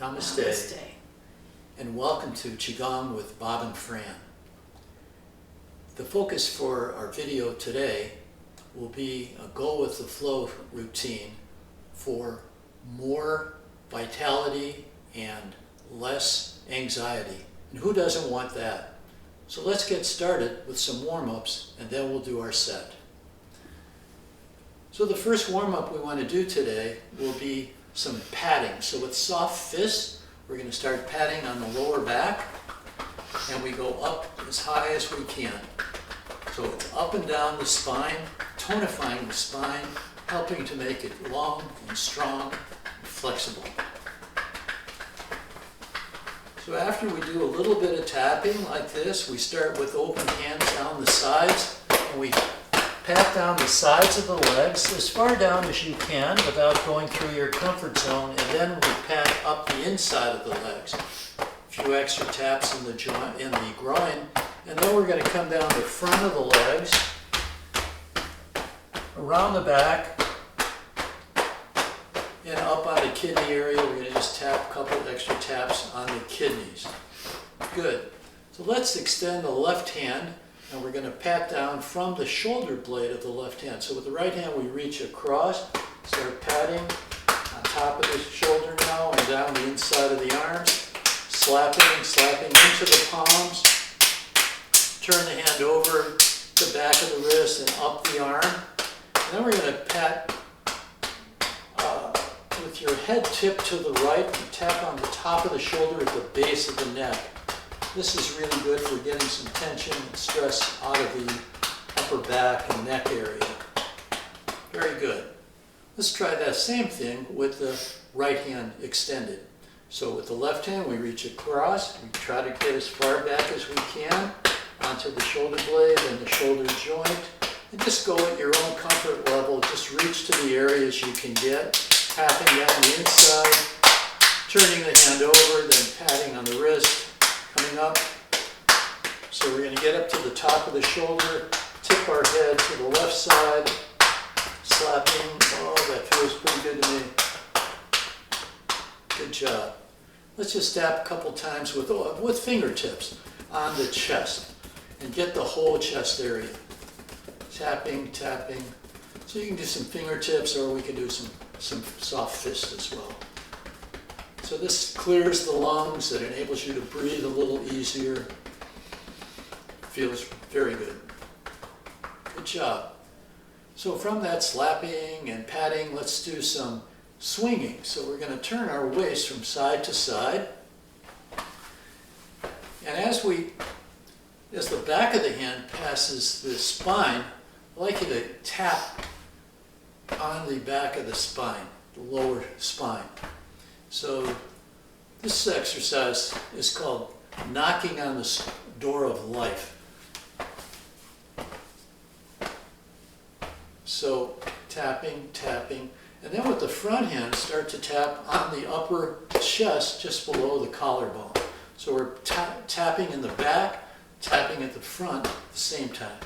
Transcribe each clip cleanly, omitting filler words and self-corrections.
Namaste. Namaste. And welcome to Qigong with Bob and Fran. The focus for our video today will be a go with the flow routine for more vitality and less anxiety. And who doesn't want that? So let's get started with some warm-ups and then we'll do our set. So the first warm-up we want to do today will be some patting. So with soft fists, we're going to start patting on the lower back, and we go up as high as we can. So it's up and down the spine, tonifying the spine, helping to make it long and strong and flexible. So after we do a little bit of tapping like this, we start with open hands down the sides, and we pat down the sides of the legs as far down as you can without going through your comfort zone, and then we pat up the inside of the legs. A few extra taps in the joint, in the groin, and then we're going to come down the front of the legs, around the back, and up on the kidney area. We're going to just tap a couple extra taps on the kidneys. Good. So let's extend the left hand. And we're going to pat down from the shoulder blade of the left hand. So with the right hand, we reach across, start patting on top of the shoulder now and down the inside of the arms, slapping into the palms. Turn the hand over to the back of the wrist and up the arm. And then we're going to pat with your head tipped to the right, and tap on the top of the shoulder at the base of the neck. This is really good for getting some tension and stress out of the upper back and neck area. Very good. Let's try that same thing with the right hand extended. So with the left hand, we reach across. We try to get as far back as we can onto the shoulder blade and the shoulder joint. And just go at your own comfort level. Just reach to the areas you can get. Tapping down the inside, turning the hand over, then patting on the wrist. Coming up. So we're going to get up to the top of the shoulder, tip our head to the left side, slapping. Oh, that feels pretty good to me. Good job. Let's just tap a couple times with fingertips on the chest and get the whole chest area. Tapping. So you can do some fingertips, or we can do some soft fists as well. So this clears the lungs, it enables you to breathe a little easier. Feels very good. Good job. So from that slapping and patting, let's do some swinging. So we're going to turn our waist from side to side. And as the back of the hand passes the spine, I'd like you to tap on the back of the spine, the lower spine. So this exercise is called knocking on the door of life. So tapping, and then with the front hand, start to tap on the upper chest just below the collarbone. So we're tapping in the back, tapping at the front at the same time.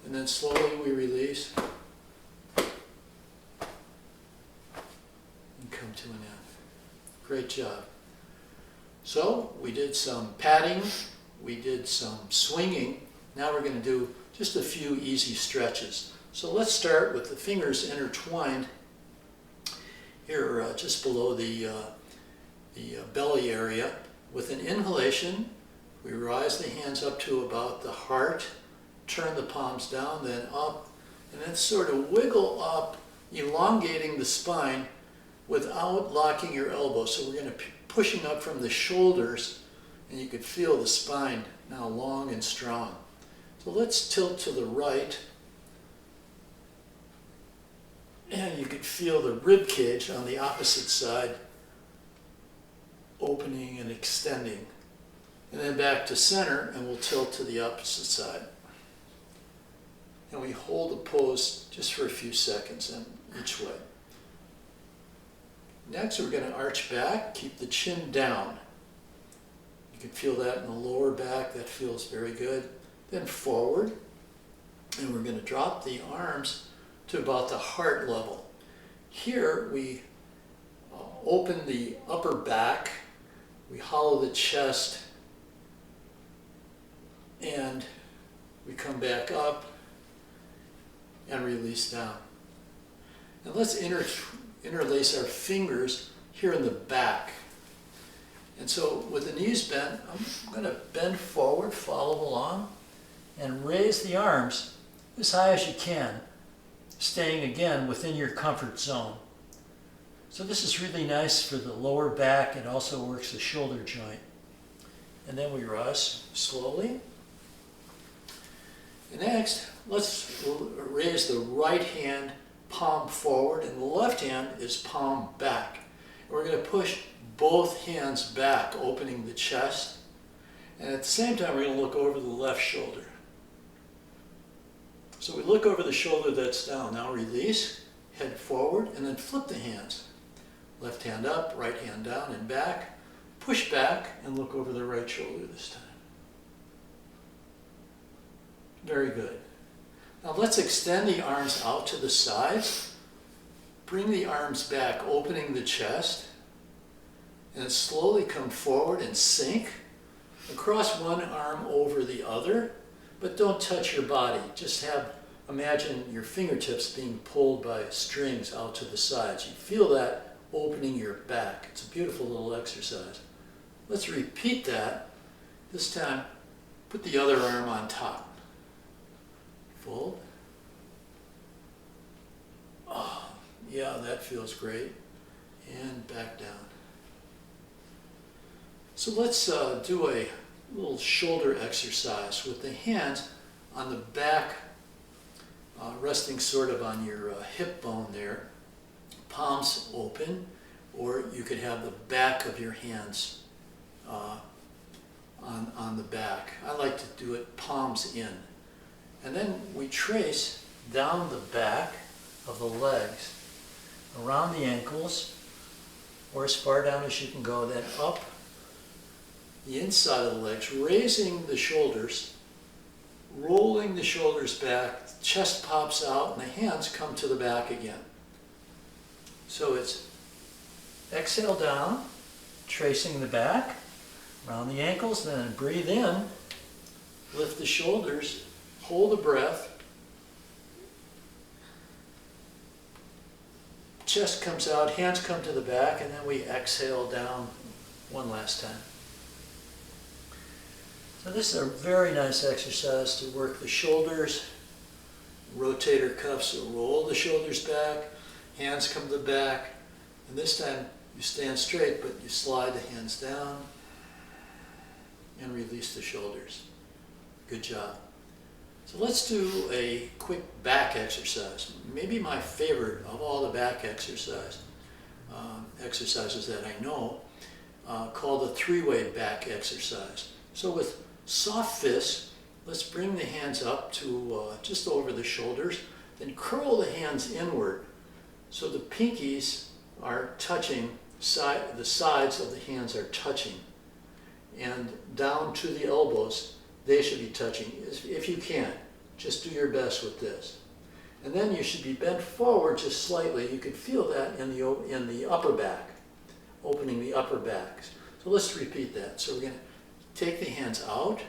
And then slowly we release. Come to an end. Great job. So we did some patting, we did some swinging. Now we're going to do just a few easy stretches. So let's start with the fingers intertwined here just below the belly area. With an inhalation, we rise the hands up to about the heart, turn the palms down, then up, and then sort of wiggle up, elongating the spine without locking your elbows. So we're going to be pushing up from the shoulders, and you can feel the spine now long and strong. So let's tilt to the right, and you can feel the rib cage on the opposite side opening and extending. And then back to center, and we'll tilt to the opposite side. And we hold the pose just for a few seconds and each way. Next, we're going to arch back, keep the chin down. You can feel that in the lower back, that feels very good. Then forward, and we're going to drop the arms to about the heart level. Here we open the upper back, we hollow the chest, and we come back up and release down. And let's interlace our fingers here in the back. And so with the knees bent, I'm going to bend forward, follow along, and raise the arms as high as you can, staying again within your comfort zone. So this is really nice for the lower back. It also works the shoulder joint. And then we rise slowly. And next, let's raise the right hand palm forward, and the left hand is palm back. And we're going to push both hands back, opening the chest. And at the same time, we're going to look over the left shoulder. So we look over the shoulder that's down. Now release, head forward, and then flip the hands. Left hand up, right hand down and back. Push back and look over the right shoulder this time. Very good. Now let's extend the arms out to the sides. Bring the arms back, opening the chest. And slowly come forward and sink. And cross one arm over the other, but don't touch your body. Just imagine your fingertips being pulled by strings out to the sides. You feel that opening your back. It's a beautiful little exercise. Let's repeat that. This time, put the other arm on top. Fold. Oh, yeah, that feels great. And back down. So let's do a little shoulder exercise with the hands on the back, resting sort of on your hip bone there. Palms open, or you could have the back of your hands on the back. I like to do it palms in. And then we trace down the back of the legs, around the ankles, or as far down as you can go, then up the inside of the legs, raising the shoulders, rolling the shoulders back, chest pops out, and the hands come to the back again. So it's exhale down, tracing the back, around the ankles, then breathe in, lift the shoulders, hold the breath, chest comes out, hands come to the back, and then we exhale down one last time. So this is a very nice exercise to work the shoulders, rotator cuffs, so roll the shoulders back, hands come to the back, and this time you stand straight, but you slide the hands down and release the shoulders. Good job. So let's do a quick back exercise. Maybe my favorite of all the back exercises that I know, called the three-way back exercise. So with soft fists, let's bring the hands up to just over the shoulders, then curl the hands inward so the pinkies are touching, the sides of the hands are touching, and down to the elbows, they should be touching, if you can. Just do your best with this. And then you should be bent forward just slightly. You can feel that in the upper back, opening the upper back. So let's repeat that. So we're going to take the hands out,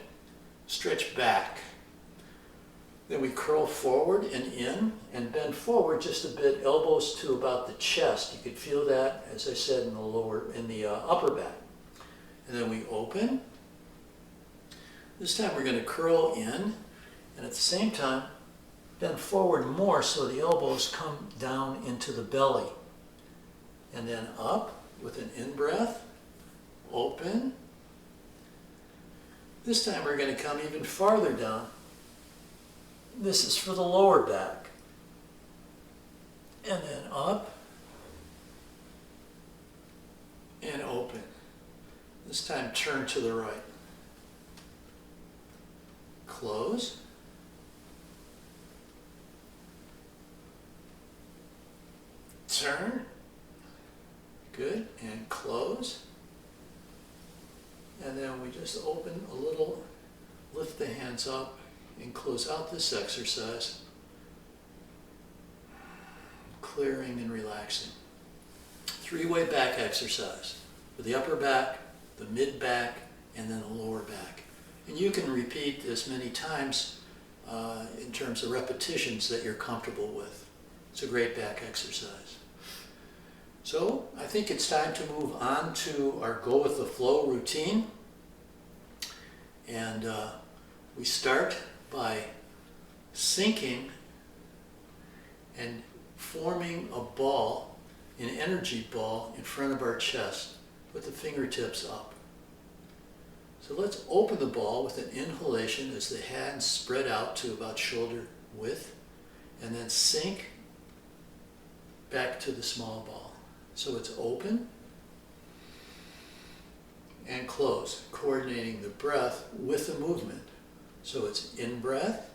stretch back. Then we curl forward and in, and bend forward just a bit, elbows to about the chest. You could feel that, as I said, in the upper back. And then we open. This time we're going to curl in, and at the same time, bend forward more so the elbows come down into the belly. And then up with an in-breath, open. This time we're going to come even farther down. This is for the lower back. And then up and open. This time turn to the right. Close. Turn. Good. And close. And then we just open a little, lift the hands up, and close out this exercise, clearing and relaxing. three-way back exercise for the upper back, the mid back, and then the lower back. And you can repeat as many times in terms of repetitions that you're comfortable with. It's a great back exercise. So I think it's time to move on to our Go with the Flow routine. And we start by sinking and forming a ball, an energy ball, in front of our chest with the fingertips up. So let's open the ball with an inhalation as the hands spread out to about shoulder width, and then sink back to the small ball. So it's open and close, coordinating the breath with the movement. So it's in breath,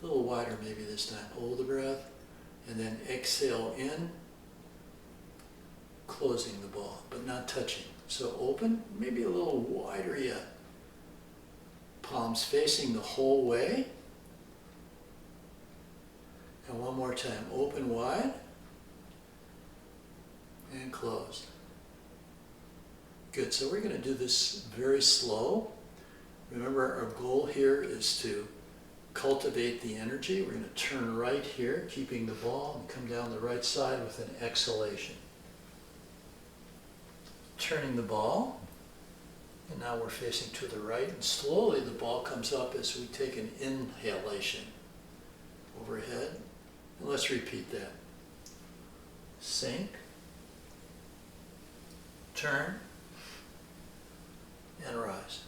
a little wider maybe this time. Hold the breath, and then exhale in, closing the ball, but not touching. So open, maybe a little wider yet. Palms facing the whole way. And one more time, open wide and closed. Good, so we're going to do this very slow. Remember, our goal here is to cultivate the energy. We're going to turn right here, keeping the ball, and come down the right side with an exhalation. Turning the ball, and now we're facing to the right, and slowly the ball comes up as we take an inhalation overhead. And let's repeat that. Sink, turn, and rise.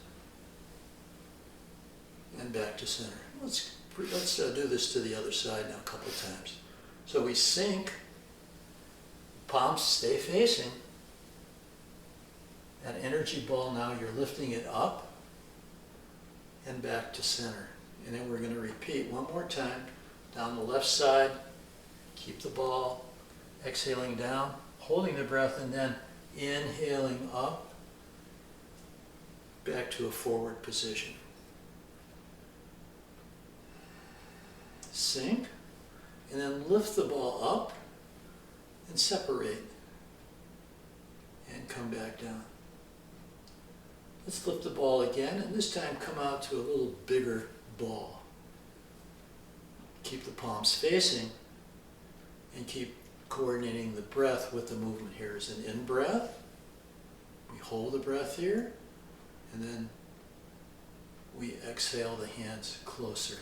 And back to center. Let's do this to the other side now a couple times. So we sink, palms stay facing. That energy ball now, you're lifting it up and back to center. And then we're going to repeat one more time. Down the left side, keep the ball, exhaling down, holding the breath, and then inhaling up, back to a forward position. Sink, and then lift the ball up and separate and come back down. Let's lift the ball again, and this time come out to a little bigger ball. Keep the palms facing and keep coordinating the breath with the movement. Here is an in-breath. We hold the breath here, and then we exhale the hands closer.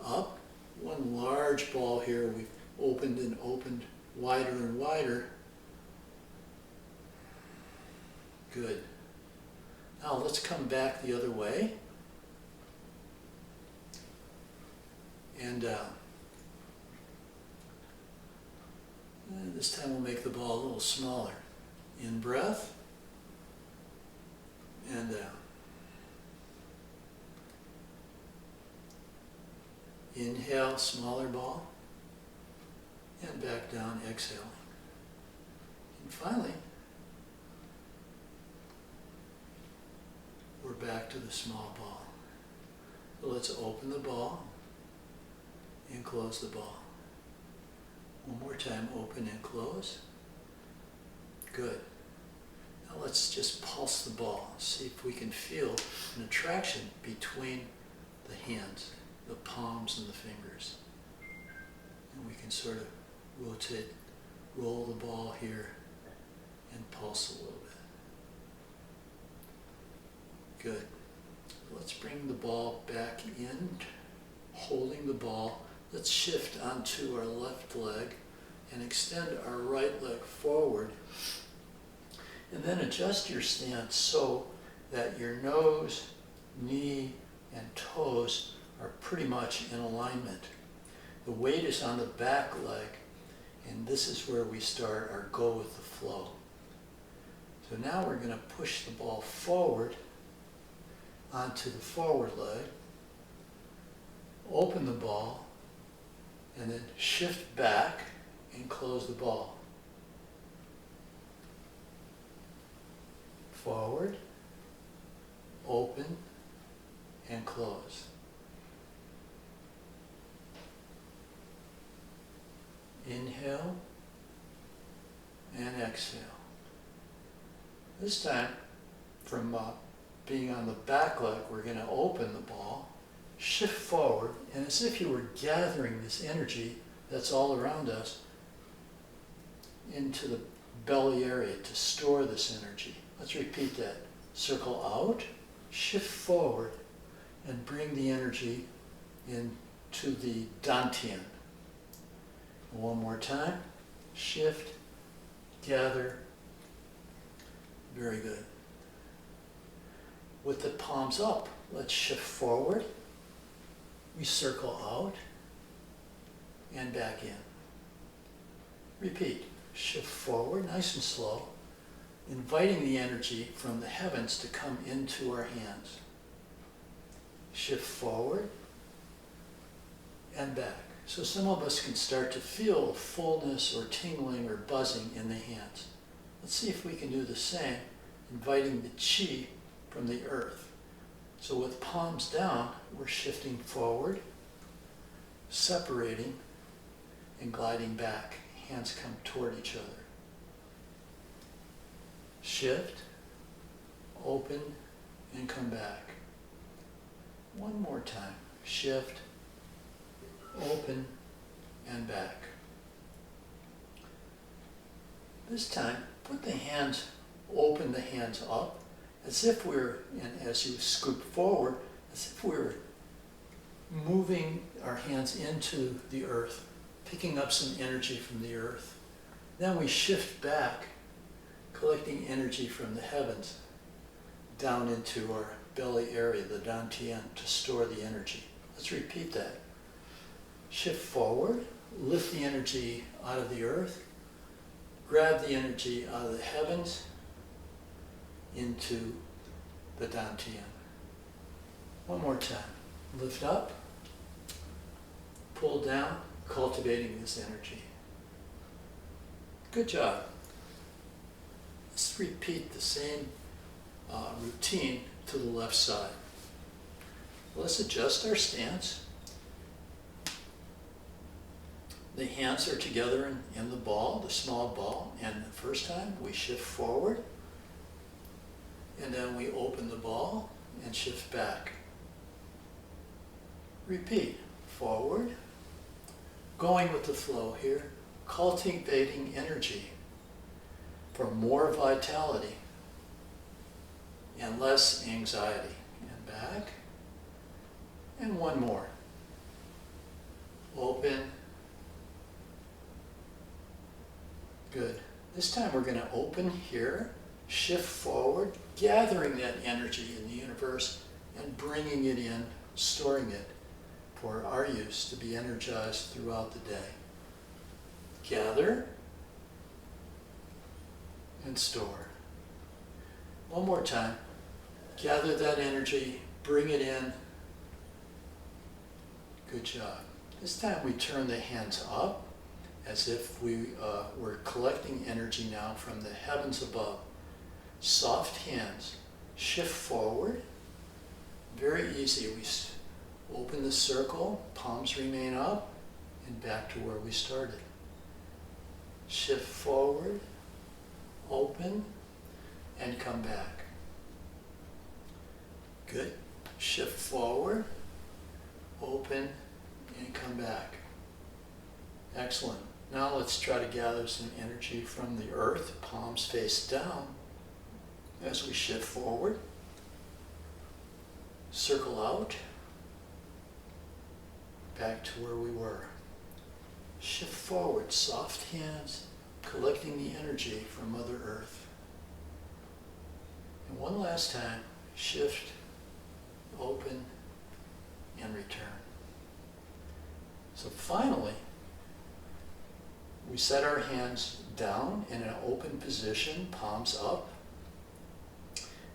Up, one large ball here. We've opened and opened wider and wider. Good. Now let's come back the other way and down. And this time we'll make the ball a little smaller. In breath and down. Inhale, smaller ball, and back down, exhaling. And finally, we're back to the small ball. So let's open the ball and close the ball. One more time, open and close. Good. Now let's just pulse the ball. See if we can feel an attraction between the hands, the palms and the fingers. And we can sort of rotate, roll the ball here and pulse a little bit. Good. Let's bring the ball back in, holding the ball. Let's shift onto our left leg and extend our right leg forward. And then adjust your stance so that your nose, knee, and toes are pretty much in alignment. The weight is on the back leg, and this is where we start our Go with the Flow. So now we're going to push the ball forward onto the forward leg, open the ball, and then shift back and close the ball. Forward, open, and close. Inhale and exhale. This time, from being on the back leg, we're going to open the ball, shift forward, and as if you were gathering this energy that's all around us into the belly area to store this energy. Let's repeat that. Circle out, shift forward, and bring the energy into the dantian. One more time. Shift, gather. Very good. With the palms up, let's shift forward. We circle out and back in. Repeat. Shift forward, nice and slow, inviting the energy from the heavens to come into our hands. Shift forward and back. So some of us can start to feel fullness or tingling or buzzing in the hands. Let's see if we can do the same, inviting the chi from the earth. So with palms down, we're shifting forward, separating, and gliding back. Hands come toward each other. Shift, open, and come back. One more time. Shift, open, and back. This time, put the hands, open the hands up, as if we're, and as you scoop forward, as if we're moving our hands into the earth, picking up some energy from the earth. Then we shift back, collecting energy from the heavens down into our belly area, the dantian, to store the energy. Let's repeat that. Shift forward, lift the energy out of the earth, grab the energy out of the heavens into the dantian. One more time. Lift up, pull down, cultivating this energy. Good job. Let's repeat the same routine to the left side. Let's adjust our stance. The hands are together in the ball, the small ball, and the first time we shift forward, and then we open the ball and shift back. Repeat. Forward, going with the flow here, cultivating energy for more vitality and less anxiety. And back. And one more. Open. Good. This time we're going to open here, shift forward, gathering that energy in the universe and bringing it in, storing it for our use to be energized throughout the day. Gather and store. One more time. Gather that energy, bring it in. Good job. This time we turn the hands up as if we were collecting energy now from the heavens above. Soft hands. Shift forward. Very easy. We open the circle, palms remain up, and back to where we started. Shift forward, open, and come back. Good. Shift forward, open, and come back. Excellent. Now let's try to gather some energy from the earth, palms face down, as we shift forward. Circle out, back to where we were. Shift forward, soft hands, collecting the energy from Mother Earth. And one last time, shift, open, and return. So finally, we set our hands down in an open position, palms up.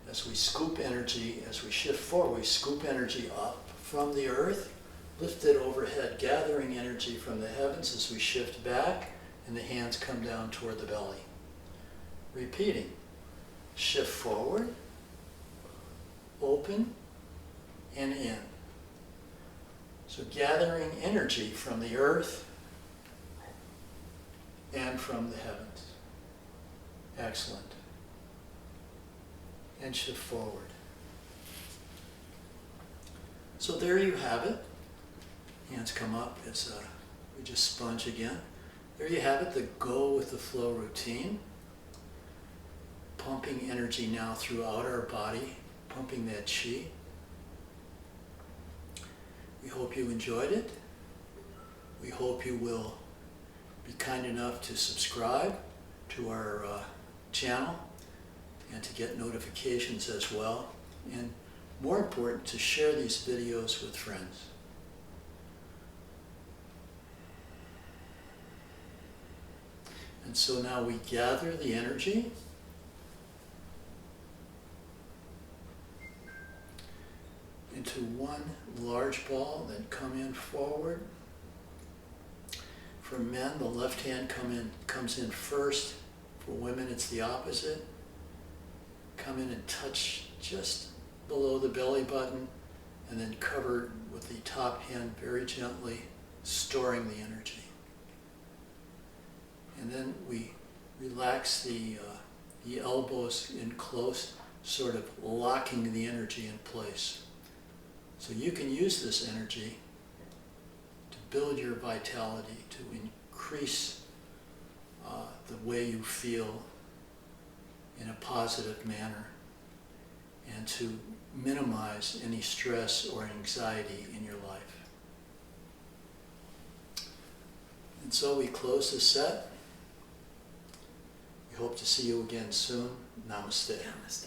As we scoop energy, as we shift forward, we scoop energy up from the earth, lift it overhead, gathering energy from the heavens as we shift back, and the hands come down toward the belly. Repeating. Shift forward, open, and in. So gathering energy from the earth and from the heavens. Excellent. And shift forward. So there you have it. Hands come up. We just sponge again. There you have it, the Go with the Flow routine. Pumping energy now throughout our body, pumping that qi. We hope you enjoyed it. We hope you will be kind enough to subscribe to our channel and to get notifications as well. And more important, to share these videos with friends. And so now we gather the energy into one large ball, then come in forward. For men, the left hand comes in first. For women, it's the opposite. Come in and touch just below the belly button, and then cover with the top hand very gently, storing the energy. And then we relax the elbows in close, sort of locking the energy in place. So you can use this energy to build your vitality, to increase the way you feel in a positive manner, and to minimize any stress or anxiety in your life. And so we close the set. We hope to see you again soon. Namaste. Namaste.